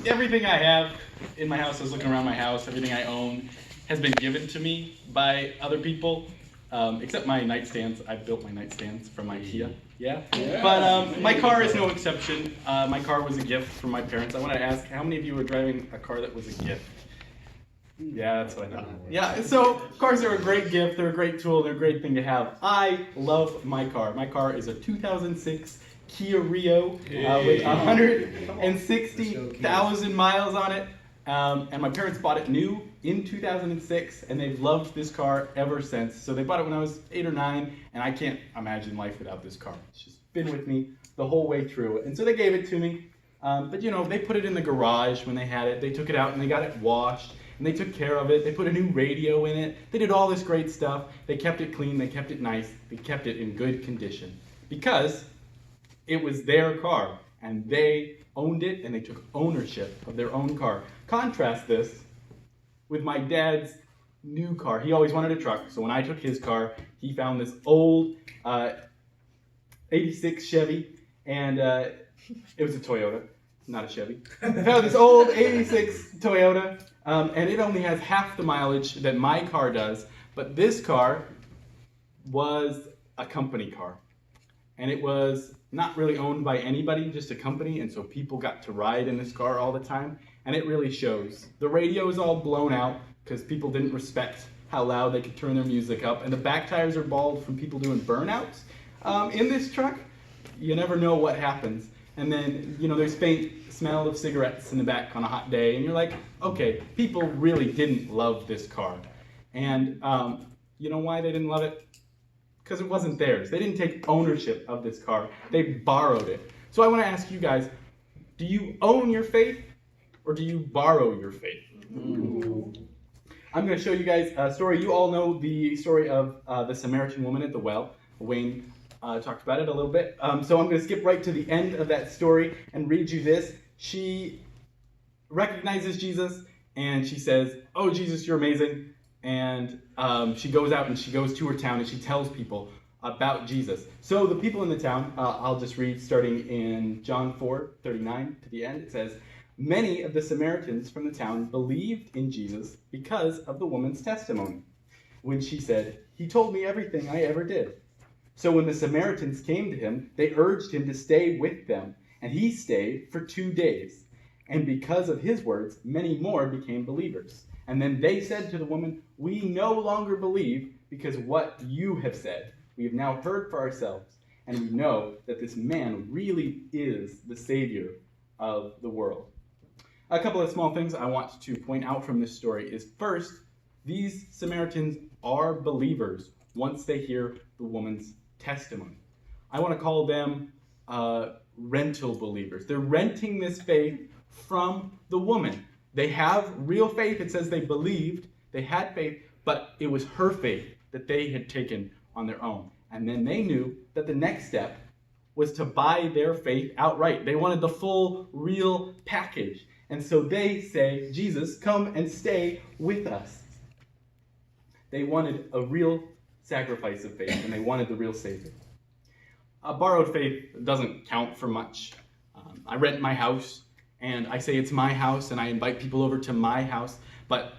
Everything I have in my house, I was looking around my house, everything I own has been given to me by other people, except my nightstands. I built my nightstands from IKEA, yeah. But my car is no exception. My car was a gift from my parents. I want to ask, how many of you are driving a car that was a gift? Yeah, that's what I know. Yeah, so cars are a great gift. They're a great tool. They're a great thing to have. I love my car. My car is a 2006 Kia Rio with 160,000 miles on it. And my parents bought it new in 2006, and they've loved this car ever since. So they bought it when I was 8 or 9, and I can't imagine life without this car. It's just been with me the whole way through. And so they gave it to me. But you know, they put it in the garage when they had it. They took it out and they got it washed. And they took care of it. They put a new radio in it. They did all this great stuff. They kept it clean. They kept it nice. They kept it in good condition because it was their car and they owned it and they took ownership of their own car. Contrast this with my dad's new car. He always wanted a truck. So when I took his car, he found this old 86 Chevy, and it was a Toyota, not a Chevy. I found this old 86 Toyota. And it only has half the mileage that my car does, but this car was a company car. And it was not really owned by anybody, just a company, and so people got to ride in this car all the time, and it really shows. The radio is all blown out because people didn't respect how loud they could turn their music up, and the back tires are bald from people doing burnouts. In this truck, you never know what happens. And then, you know, there's faint smell of cigarettes in the back on a hot day, and you're like, okay, people really didn't love this car. And you know why they didn't love it? Because it wasn't theirs. They didn't take ownership of this car. They borrowed it. So I want to ask you guys, do you own your faith or do you borrow your faith? Ooh. I'm going to show you guys a story. You all know the story of the Samaritan woman at the well. Wayne talked about it a little bit. So I'm going to skip right to the end of that story and read you this. She recognizes Jesus and she says, "Oh, Jesus, you're amazing." And she goes out and she goes to her town and she tells people about Jesus. So the people in the town, I'll just read starting in John 4:39 to the end. It says, "Many of the Samaritans from the town believed in Jesus because of the woman's testimony. When she said, 'He told me everything I ever did.' So when the Samaritans came to him, they urged him to stay with them, and he stayed for 2 days. And because of his words, many more became believers. And then they said to the woman, 'We no longer believe because what you have said. We have now heard for ourselves, and we know that this man really is the Savior of the world.'" A couple of small things I want to point out from this story is, first, these Samaritans are believers once they hear the woman's testimony. I want to call them rental believers. They're renting this faith from the woman. They have real faith. It says they believed, they had faith, but it was her faith that they had taken on their own. And then they knew that the next step was to buy their faith outright. They wanted the full, real package. And so they say, "Jesus, come and stay with us." They wanted a real sacrifice of faith, and they wanted the real Savior. A borrowed faith doesn't count for much. I rent my house, and I say it's my house, and I invite people over to my house, but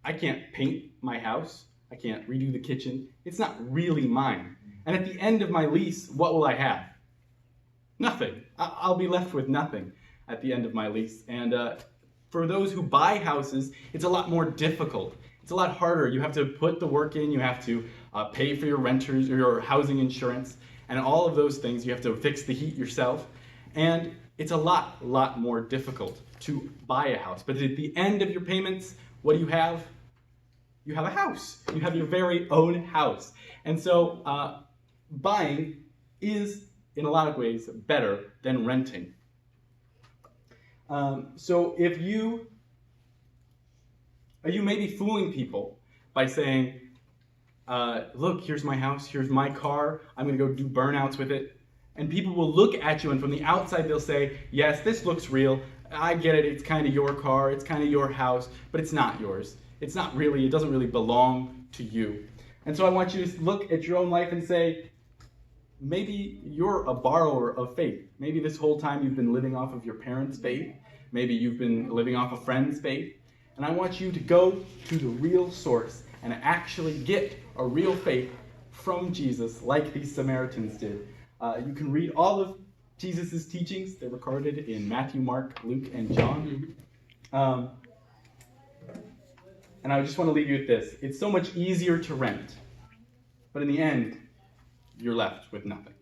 I can't paint my house. I can't redo the kitchen. It's not really mine. And at the end of my lease, what will I have? Nothing. I'll be left with nothing at the end of my lease. And for those who buy houses, it's a lot more difficult. It's a lot harder. You have to put the work in. You have to pay for your renters or your housing insurance and all of those things. You have to fix the heat yourself. And it's a lot more difficult to buy a house. But at the end of your payments, what do you have? You have a house. You have your very own house. And so buying is, in a lot of ways, better than renting. So if you may be fooling people by saying, "Look, here's my house, here's my car, I'm going to go do burnouts with it." And people will look at you, and from the outside they'll say, "Yes, this looks real. I get it, it's kind of your car, it's kind of your house, but it's not yours. It's not really, it doesn't really belong to you." And so I want you to look at your own life and say, maybe you're a borrower of faith. Maybe this whole time you've been living off of your parents' faith. Maybe you've been living off a friend's faith. And I want you to go to the real source and actually get a real faith from Jesus like these Samaritans did. You can read all of Jesus' teachings. They're recorded in Matthew, Mark, Luke, and John. And I just want to leave you with this. It's so much easier to rent. But in the end, you're left with nothing.